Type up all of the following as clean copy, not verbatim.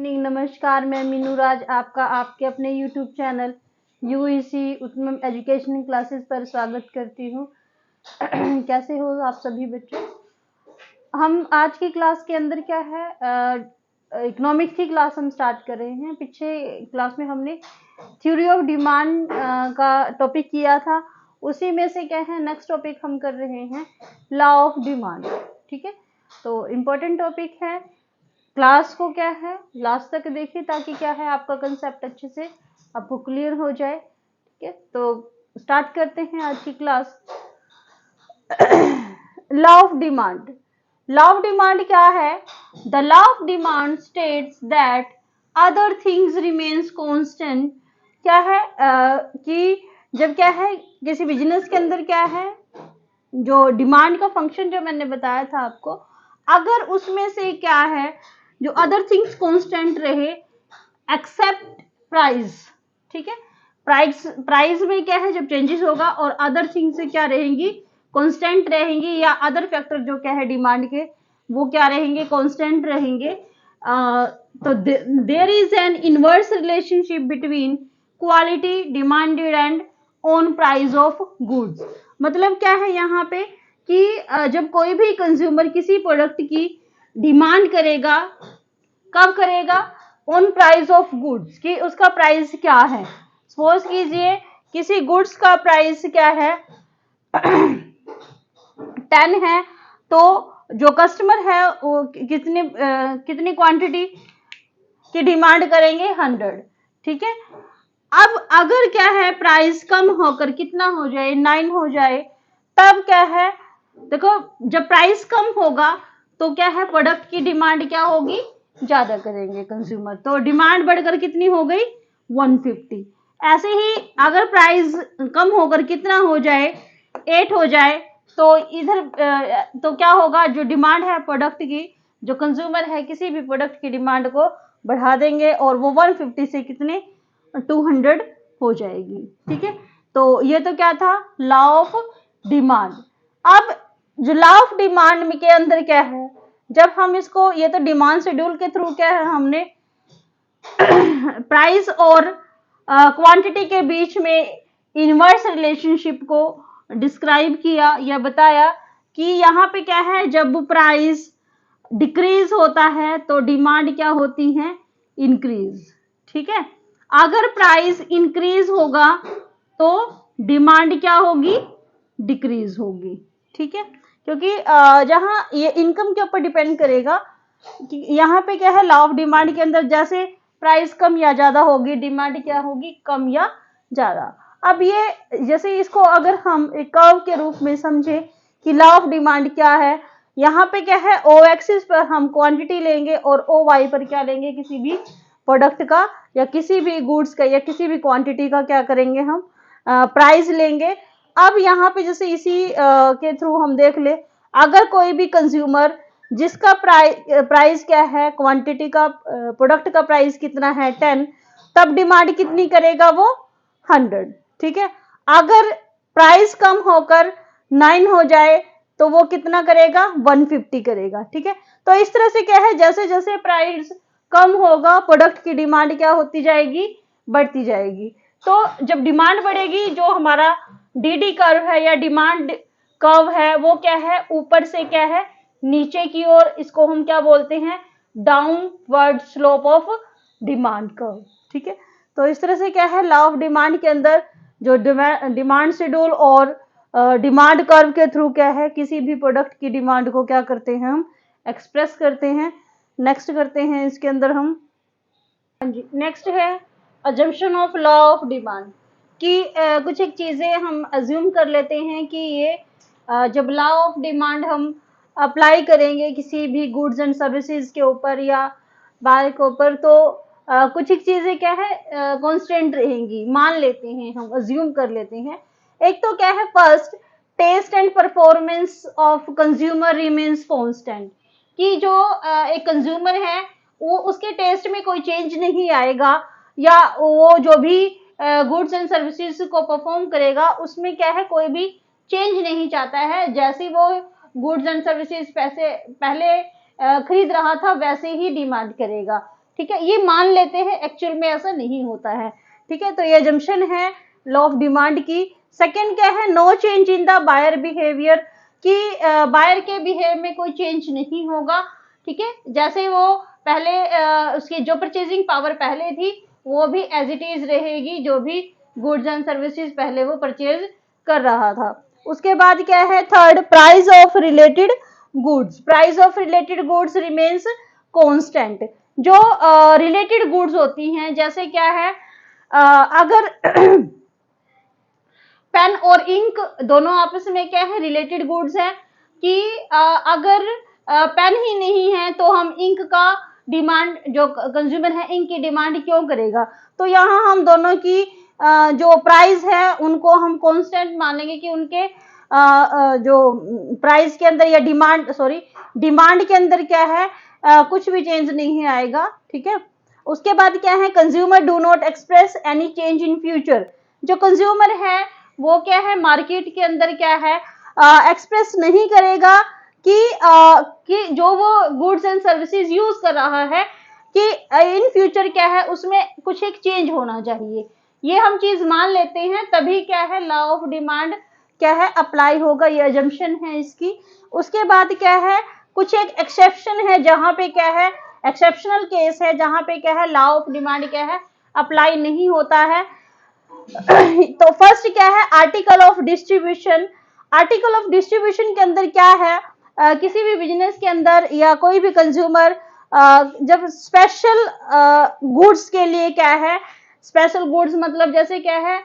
Evening, नमस्कार। मैं मीनू राज आपका आपके अपने यूट्यूब चैनल यूईसी उत्तम एजुकेशन क्लासेस पर स्वागत करती हूँ। कैसे हो आप सभी बच्चे? हम आज की क्लास के अंदर क्या है, इकोनॉमिक्स की क्लास हम स्टार्ट कर रहे हैं। पीछे क्लास में हमने थ्योरी ऑफ डिमांड का टॉपिक किया था, उसी में से क्या है नेक्स्ट टॉपिक हम कर रहे हैं लॉ ऑफ डिमांड। ठीक है, तो इम्पोर्टेंट टॉपिक है। क्लास को क्या है लास्ट तक देखिए ताकि क्या है आपका कंसेप्ट अच्छे से आपको क्लियर हो जाए। ठीक है, तो स्टार्ट करते हैं आज की class. Law of demand. Law of demand क्या है? The law of demand states that other things remains constant. क्या है कि जब क्या है किसी बिजनेस के अंदर क्या है, जो डिमांड का फंक्शन जो मैंने बताया था आपको, अगर उसमें से क्या है जो अदर थिंग्स कांस्टेंट रहे एक्सेप्ट प्राइस। ठीक है, प्राइस में क्या है जब चेंजेस होगा और अदर थिंग्स से क्या रहेंगी, कांस्टेंट रहेंगी, या अदर फैक्टर जो क्या है डिमांड के वो क्या रहेंगे, कांस्टेंट रहेंगे। तो there is an inverse relationship between quality demanded and on price of goods. मतलब क्या है यहाँ पे कि जब कोई भी कंज्यूमर किसी प्रोडक्ट की डिमांड करेगा, कब करेगा? ऑन प्राइस ऑफ गुड्स, कि उसका प्राइस क्या है। सपोज कीजिए किसी गुड्स का प्राइस क्या है 10 है, तो जो कस्टमर है वो कितनी क्वांटिटी की डिमांड करेंगे 100। ठीक है, अब अगर क्या है प्राइस कम होकर कितना हो जाए 9 हो जाए, तब क्या है देखो जब प्राइस कम होगा तो क्या है प्रोडक्ट की डिमांड क्या होगी, ज्यादा करेंगे कंज्यूमर, तो डिमांड बढ़कर कितनी हो गई 150। ऐसे ही अगर प्राइस कम होकर कितना हो जाए 8 हो जाए, तो इधर तो क्या होगा जो डिमांड है प्रोडक्ट की, जो कंज्यूमर है किसी भी प्रोडक्ट की डिमांड को बढ़ा देंगे और वो 150 से कितने 200 हो जाएगी। ठीक है, तो ये तो क्या था लॉ ऑफ डिमांड। अब जो लॉ ऑफ डिमांड में के अंदर क्या है, जब हम इसको, ये तो डिमांड शेड्यूल के थ्रू क्या है हमने प्राइस और क्वांटिटी के बीच में इनवर्स रिलेशनशिप को डिस्क्राइब किया या बताया कि यहाँ पे क्या है जब प्राइस डिक्रीज होता है तो डिमांड क्या होती है, इंक्रीज। ठीक है, अगर प्राइस इंक्रीज होगा तो डिमांड क्या होगी, डिक्रीज होगी। ठीक है, क्योंकि जहां ये इनकम के ऊपर डिपेंड करेगा कि यहाँ पे क्या है लॉ ऑफ डिमांड के अंदर जैसे प्राइस कम या ज्यादा होगी, डिमांड क्या होगी, कम या ज्यादा। अब ये जैसे इसको अगर हम एक कर्व के रूप में समझे कि लॉ ऑफ डिमांड क्या है, यहाँ पे क्या है ओ एक्सिस पर हम क्वांटिटी लेंगे और ओ वाई पर क्या लेंगे, किसी भी प्रोडक्ट का या किसी भी गुड्स का या किसी भी क्वांटिटी का क्या करेंगे हम प्राइस लेंगे। अब यहाँ पे जैसे इसी के थ्रू हम देख ले, अगर कोई भी कंज्यूमर जिसका प्राइस क्या है, क्वांटिटी का प्रोडक्ट का प्राइस कितना है 10, तब डिमांड कितनी करेगा वो 100। ठीक है, अगर प्राइस कम होकर 9 हो जाए तो वो कितना करेगा 150 करेगा। ठीक है, तो इस तरह से क्या है जैसे जैसे प्राइस कम होगा प्रोडक्ट की डिमांड क्या होती जाएगी, बढ़ती जाएगी। तो जब डिमांड बढ़ेगी, जो हमारा डीडी कर्व है या डिमांड कर्व है वो क्या है ऊपर से क्या है नीचे की ओर, इसको हम क्या बोलते हैं downward slope of demand curve. ठीक है, तो इस तरह से क्या है लॉ ऑफ डिमांड के अंदर जो डिमांड शेड्यूल और डिमांड कर्व के थ्रू क्या है किसी भी प्रोडक्ट की डिमांड को क्या करते हैं हम एक्सप्रेस करते हैं। नेक्स्ट करते हैं इसके अंदर हम, हाँ जी, नेक्स्ट है assumption of law of demand कि कुछ एक चीजें हम अज्यूम कर लेते हैं कि ये जब लॉ ऑफ डिमांड हम अप्लाई करेंगे किसी भी गुड्स एंड सर्विसेज के ऊपर या बाय के ऊपर, तो कुछ एक चीजें क्या है कांस्टेंट रहेंगी, मान लेते हैं हम, अज्यूम कर लेते हैं। एक तो क्या है first, taste and performance of consumer remains constant, कि जो एक कंज्यूमर है वो उसके टेस्ट में कोई चेंज नहीं आएगा, या वो जो भी गुड्स एंड सर्विसेज को परफॉर्म करेगा उसमें क्या है कोई भी चेंज नहीं चाहता है, जैसे वो गुड्स एंड सर्विसेज पैसे पहले खरीद रहा था वैसे ही डिमांड करेगा। ठीक है, ये मान लेते हैं, एक्चुअल में ऐसा नहीं होता है। ठीक है, तो ये अजम्पशन है लॉ ऑफ डिमांड की। सेकंड क्या है, no change in the buyer behaviour, कि बायर के बिहेव में कोई चेंज नहीं होगा। ठीक है, जैसे वो पहले उसकी जो परचेजिंग पावर पहले थी वो भी एज इट इज रहेगी, जो भी गुड्स एंड सर्विसेज पहले वो परचेज कर रहा था। उसके बाद क्या है, third, price of related goods, price of related goods remains constant. जो रिलेटेड गुड्स होती हैं, जैसे क्या है, अगर पेन और इंक दोनों आपस में क्या है, रिलेटेड गुड्स है, कि अगर पेन ही नहीं है तो हम इंक का डिमांड, जो कंज्यूमर है इंक की डिमांड क्यों करेगा। तो यहाँ हम दोनों की जो प्राइस है उनको हम कांस्टेंट मानेंगे, कि उनके जो प्राइस के अंदर या डिमांड के अंदर क्या है, कुछ भी चेंज नहीं आएगा। ठीक है, उसके बाद क्या है, consumer do not express any change in future. जो कंज्यूमर है वो क्या है, मार्केट के अंदर क्या है, एक्सप्रेस नहीं करेगा कि जो वो गुड्स एंड सर्विसेज यूज कर रहा है कि इन फ्यूचर क्या है उसमें कुछ एक चेंज होना चाहिए। ये हम चीज मान लेते हैं, तभी क्या है, लॉ ऑफ डिमांड क्या है, अप्लाई होगा। ये अजम्पशन है इसकी। उसके बाद क्या है, कुछ एक एक्सेप्शन है, जहां पे क्या है, एक्सेप्शनल केस है, जहां पे क्या है, लॉ ऑफ डिमांड क्या है, अप्लाई नहीं होता है। तो फर्स्ट क्या है, article of distribution. Article of distribution के अंदर क्या है, किसी भी बिजनेस के अंदर या कोई भी कंज्यूमर जब स्पेशल गुड्स के लिए क्या है, स्पेशल गुड्स मतलब जैसे क्या है,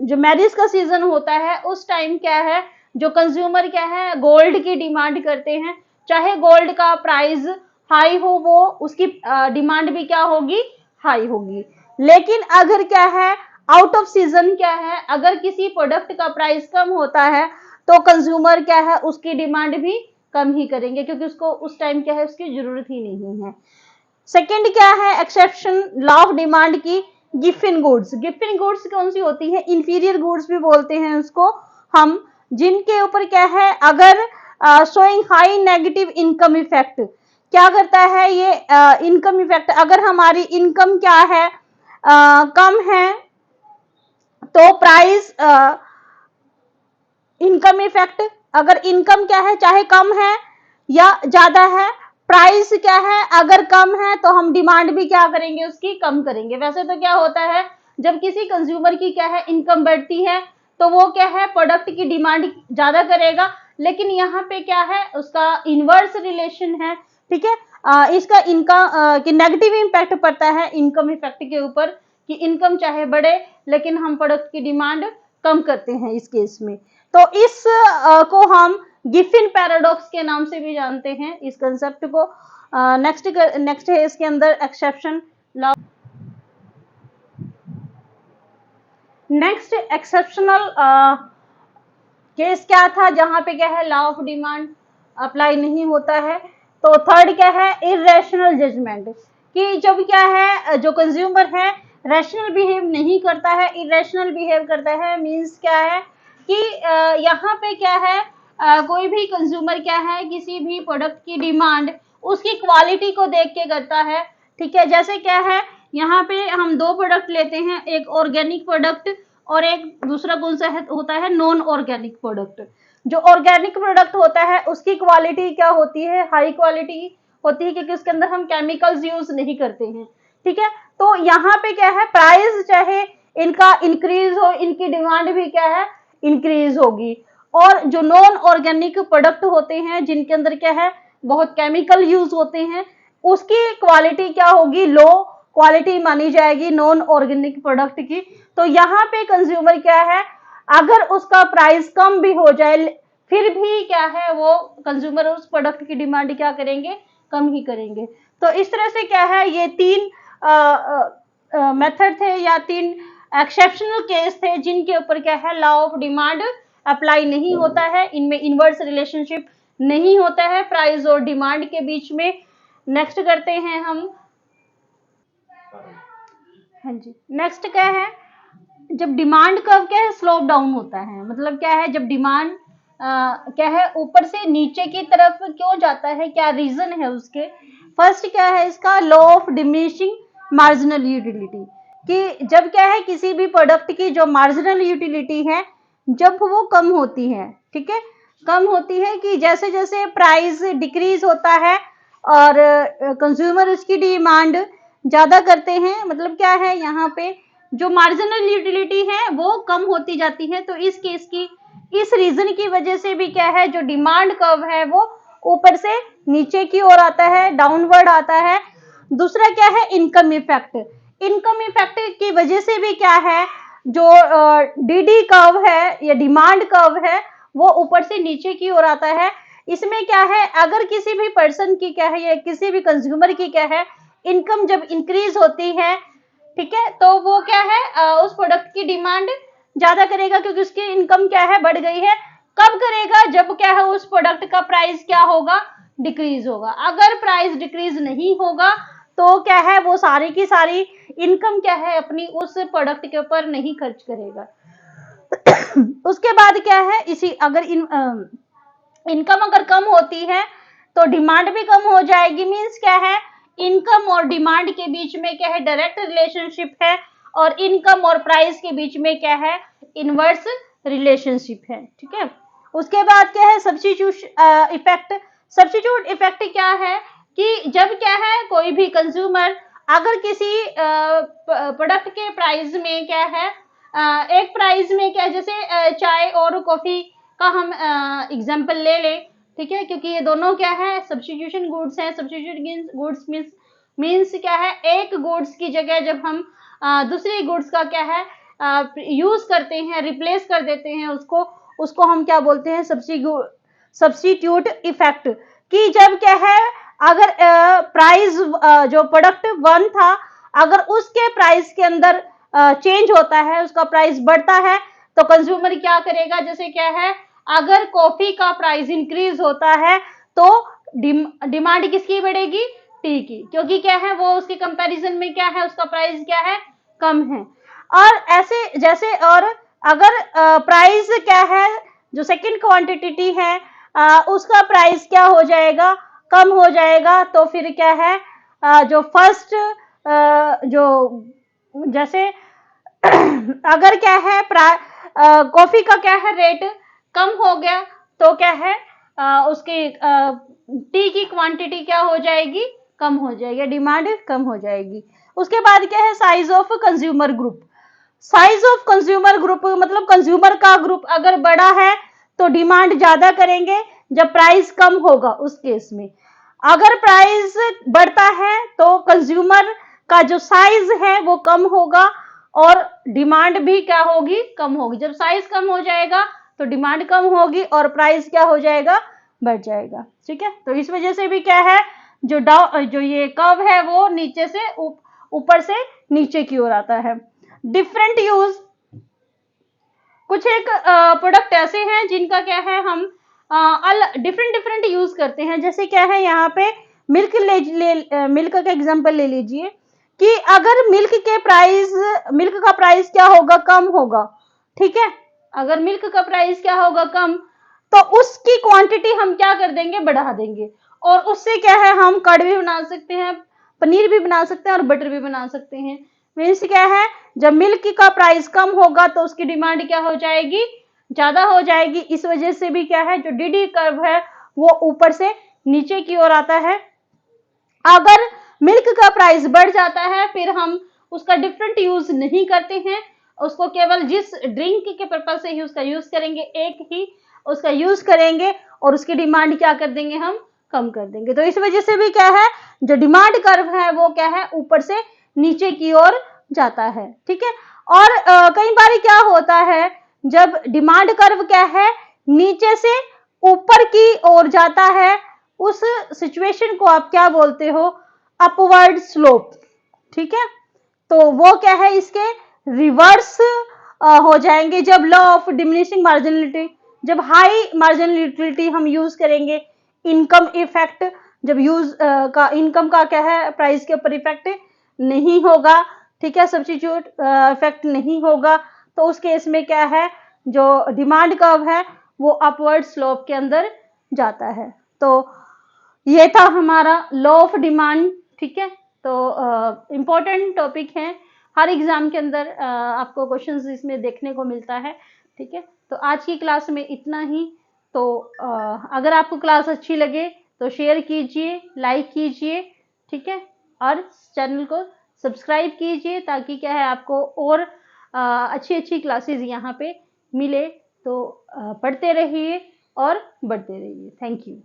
जो मैरिज का सीजन होता है उस टाइम क्या है, जो कंज्यूमर क्या है, गोल्ड की डिमांड करते हैं, चाहे गोल्ड का प्राइस हाई हो, वो उसकी डिमांड भी क्या होगी, हाई होगी। लेकिन अगर क्या है, आउट ऑफ सीजन क्या है, अगर किसी प्रोडक्ट का प्राइस कम होता है तो कंज्यूमर क्या है, उसकी डिमांड भी कम ही करेंगे, क्योंकि उसको उस टाइम क्या है, उसकी जरूरत ही नहीं है। सेकंड क्या है, एक्सेप्शन लॉ ऑफ डिमांड की, गिफ्ट गुड्स। गिफ्ट गुड्स कौन सी होती है, इंफीरियर गुड्स भी बोलते हैं उसको हम, जिनके ऊपर क्या है, अगर showing high negative income effect, क्या करता है ये इनकम इफेक्ट, अगर हमारी इनकम क्या है, कम है, तो प्राइस इनकम इफेक्ट, अगर इनकम क्या है, चाहे कम है या ज्यादा है, प्राइस क्या है, अगर कम है तो हम डिमांड भी क्या करेंगे, उसकी कम करेंगे। वैसे तो क्या होता है, जब किसी कंज्यूमर की क्या है, इनकम बढ़ती है तो वो क्या है, प्रोडक्ट की डिमांड ज्यादा करेगा, लेकिन यहाँ पे क्या है, उसका इनवर्स रिलेशन है। ठीक है, इसका इनकम कि नेगेटिव इम्पैक्ट पड़ता है इनकम इफेक्ट के ऊपर, कि इनकम चाहे बढ़े लेकिन हम प्रोडक्ट की डिमांड कम करते हैं इस केस में। तो इस को हम गिफिन पैराडॉक्स के नाम से भी जानते हैं इस कंसेप्ट को। नेक्स्ट है इसके अंदर exception law. Next exceptional case क्या था, जहां पे क्या है, लॉ ऑफ डिमांड अप्लाई नहीं होता है। तो थर्ड क्या है, इरेशनल जजमेंट, कि जब क्या है, जो कंज्यूमर है रैशनल बिहेव नहीं करता है, इरेशनल बिहेव करता है, मींस क्या है कि यहाँ पे क्या है, कोई भी कंज्यूमर क्या है, किसी भी प्रोडक्ट की डिमांड उसकी क्वालिटी को देख के करता है। ठीक है, जैसे क्या है, यहाँ पे हम दो प्रोडक्ट लेते हैं, एक ऑर्गेनिक प्रोडक्ट और एक दूसरा कौन सा है, होता है नॉन ऑर्गेनिक प्रोडक्ट। जो ऑर्गेनिक प्रोडक्ट होता है उसकी क्वालिटी क्या होती है, हाई क्वालिटी होती है, क्योंकि उसके अंदर हम केमिकल्स यूज नहीं करते हैं। ठीक है, तो यहाँ पे क्या है, प्राइस चाहे इनका इंक्रीज हो, इनकी डिमांड भी क्या है, इंक्रीज होगी। और जो नॉन ऑर्गेनिक प्रोडक्ट होते हैं, जिनके अंदर क्या है, बहुत केमिकल यूज होते हैं, उसकी क्वालिटी क्या होगी, लो क्वालिटी मानी जाएगी नॉन ऑर्गेनिक प्रोडक्ट की। तो यहाँ पे कंज्यूमर क्या है, अगर उसका प्राइस कम भी हो जाए फिर भी क्या है, वो कंज्यूमर उस प्रोडक्ट की डिमांड क्या करेंगे, कम ही करेंगे। तो इस तरह से क्या है, ये तीन मेथड थे या तीन एक्सेप्शनल केस थे जिनके ऊपर क्या है, लॉ ऑफ डिमांड अप्लाई नहीं होता है, इनमें इनवर्स रिलेशनशिप नहीं होता है प्राइस और डिमांड के बीच में। नेक्स्ट करते हैं हम, हाँ जी, नेक्स्ट क्या है, जब डिमांड कर्व क्या है, स्लोप डाउन होता है, मतलब क्या है, जब डिमांड क्या है, ऊपर से नीचे की तरफ क्यों जाता है, क्या रीजन है उसके, फर्स्ट क्या है इसका, law of diminishing marginal utility, कि जब क्या है किसी भी प्रोडक्ट की जो मार्जिनल यूटिलिटी है जब वो कम होती है, ठीक है, कम होती है, कि जैसे जैसे प्राइस डिक्रीज होता है और कंज्यूमर उसकी डिमांड ज्यादा करते हैं, मतलब क्या है यहाँ पे जो मार्जिनल यूटिलिटी है वो कम होती जाती है। तो इस केस की, इस रीजन की वजह से भी क्या है जो डिमांड कर्व है वो ऊपर से नीचे की ओर आता है, डाउनवर्ड आता है। दूसरा क्या है, इनकम इफेक्ट, इनकम इफेक्ट की वजह से भी क्या है जो डीडी कर्व है या डिमांड कर्व है वो ऊपर से नीचे की ओर आता है। इसमें क्या है, अगर किसी भी पर्सन की क्या है या किसी भी कंज्यूमर की क्या है इनकम जब इंक्रीज होती है, ठीक है, तो वो क्या है उस प्रोडक्ट की डिमांड ज्यादा करेगा क्योंकि उसकी इनकम क्या है बढ़ गई है। कब करेगा, जब क्या है उस प्रोडक्ट का प्राइस क्या होगा, डिक्रीज होगा। अगर प्राइस डिक्रीज नहीं होगा तो क्या है वो सारी की सारी इनकम क्या है अपनी उस प्रोडक्ट के ऊपर नहीं खर्च करेगा। उसके बाद क्या है, इसी अगर इनकम अगर कम होती है तो डिमांड भी कम हो जाएगी। मींस क्या है, इनकम और डिमांड के बीच में क्या है डायरेक्ट रिलेशनशिप है और इनकम और प्राइस के बीच में क्या है इनवर्स रिलेशनशिप है, ठीक है। उसके बाद क्या है सब्स्टिट्यूट इफेक्ट। सब्स्टिट्यूट इफेक्ट क्या है कि जब क्या है कोई भी कंज्यूमर अगर किसी प्रोडक्ट के प्राइस में क्या है एक प्राइस में क्या, जैसे चाय और कॉफी का हम एग्जांपल ले लें, ठीक है, क्योंकि ये दोनों क्या है सब्स्टिट्यूशन गुड्स हैं। सब्स्टिट्यूट गुड्स मींस क्या है, एक गुड्स की जगह जब हम दूसरी गुड्स का क्या है यूज करते हैं, रिप्लेस कर देते हैं उसको, उसको हम क्या बोलते हैं सब्स्टिट्यूट इफेक्ट। कि जब क्या है अगर प्राइस जो प्रोडक्ट वन था अगर उसके प्राइस के अंदर चेंज होता है, उसका प्राइस बढ़ता है, तो कंज्यूमर क्या करेगा, जैसे क्या है अगर कॉफी का प्राइस इंक्रीज होता है तो डिमांड किसकी बढ़ेगी, टी की, क्योंकि क्या है वो उसके कंपैरिजन में क्या है उसका प्राइस क्या है कम है। और ऐसे जैसे, और अगर प्राइस क्या है जो सेकंड क्वांटिटी है उसका प्राइस क्या हो जाएगा, कम हो जाएगा, तो फिर क्या है जो फर्स्ट जो जैसे अगर क्या है कॉफी का क्या है रेट कम हो गया तो क्या है उसकी टी की क्वांटिटी क्या हो जाएगी, कम हो जाएगी, डिमांड कम हो जाएगी। उसके बाद क्या है size of consumer group. Size of consumer group मतलब कंज्यूमर का ग्रुप अगर बड़ा है तो डिमांड ज्यादा करेंगे, जब प्राइस कम होगा उस केस में। अगर प्राइस बढ़ता है तो कंज्यूमर का जो साइज है वो कम होगा और डिमांड भी क्या होगी, कम होगी। जब साइज कम हो जाएगा तो डिमांड कम होगी और प्राइस क्या हो जाएगा, बढ़ जाएगा, ठीक है। तो इस वजह से भी क्या है जो ये कर्व है वो नीचे से ऊपर से नीचे की ओर आता है। डिफरेंट यूज, कुछ एक प्रोडक्ट ऐसे हैं जिनका क्या है हम डिफरेंट यूज करते हैं। जैसे क्या है यहाँ पे मिल्क मिल्क का एग्जांपल ले लीजिए कि अगर मिल्क का प्राइस क्या होगा, कम होगा, ठीक है। अगर मिल्क का प्राइस क्या होगा, कम, तो उसकी क्वांटिटी हम क्या कर देंगे, बढ़ा देंगे, और उससे क्या है हम कर्ड भी बना सकते हैं, पनीर भी बना सकते हैं और बटर भी बना सकते हैं। मीन्स क्या है जब मिल्क का प्राइस कम होगा तो उसकी डिमांड क्या हो जाएगी, ज्यादा हो जाएगी। इस वजह से भी क्या है जो डीडी कर्व है वो ऊपर से नीचे की ओर आता है। अगर मिल्क का प्राइस बढ़ जाता है फिर हम उसका डिफरेंट यूज नहीं करते हैं, उसको केवल जिस ड्रिंक के पर्पज से ही उसका यूज करेंगे, एक ही उसका यूज करेंगे और उसकी डिमांड क्या कर देंगे, हम कम कर देंगे। तो इस वजह से भी क्या है जो डिमांड कर्व है वो क्या है ऊपर से नीचे की ओर जाता है, ठीक है। और कई बार क्या होता है जब डिमांड कर्व क्या है नीचे से ऊपर की ओर जाता है, उस सिचुएशन को आप क्या बोलते हो, अपवर्ड स्लोप, ठीक है। तो वो क्या है इसके रिवर्स हो जाएंगे जब लॉ ऑफ डिमिनिशिंग मार्जिनलिटी, जब हाई मार्जिनलिटी हम यूज करेंगे। इनकम इफेक्ट, जब का इनकम का क्या है प्राइस के ऊपर इफेक्ट नहीं होगा, ठीक है, सब्स्टिट्यूट इफेक्ट नहीं होगा, तो उस केस में क्या है जो डिमांड कर्व है वो अपवर्ड स्लोप के अंदर जाता है। तो ये था हमारा लॉ ऑफ डिमांड। ठीक है, तो इम्पोर्टेंट टॉपिक है, हर एग्जाम के अंदर आपको क्वेश्चंस इसमें देखने को मिलता है। ठीक है, तो आज की क्लास में इतना ही। तो अगर आपको क्लास अच्छी लगे तो शेयर कीजिए, लाइक कीजिए। ठीक है, और चैनल को सब्सक्राइब कीजिए ताकि क्या है आपको और अच्छी अच्छी क्लासेस यहाँ पे मिले। तो पढ़ते रहिए और बढ़ते रहिए। Thank you.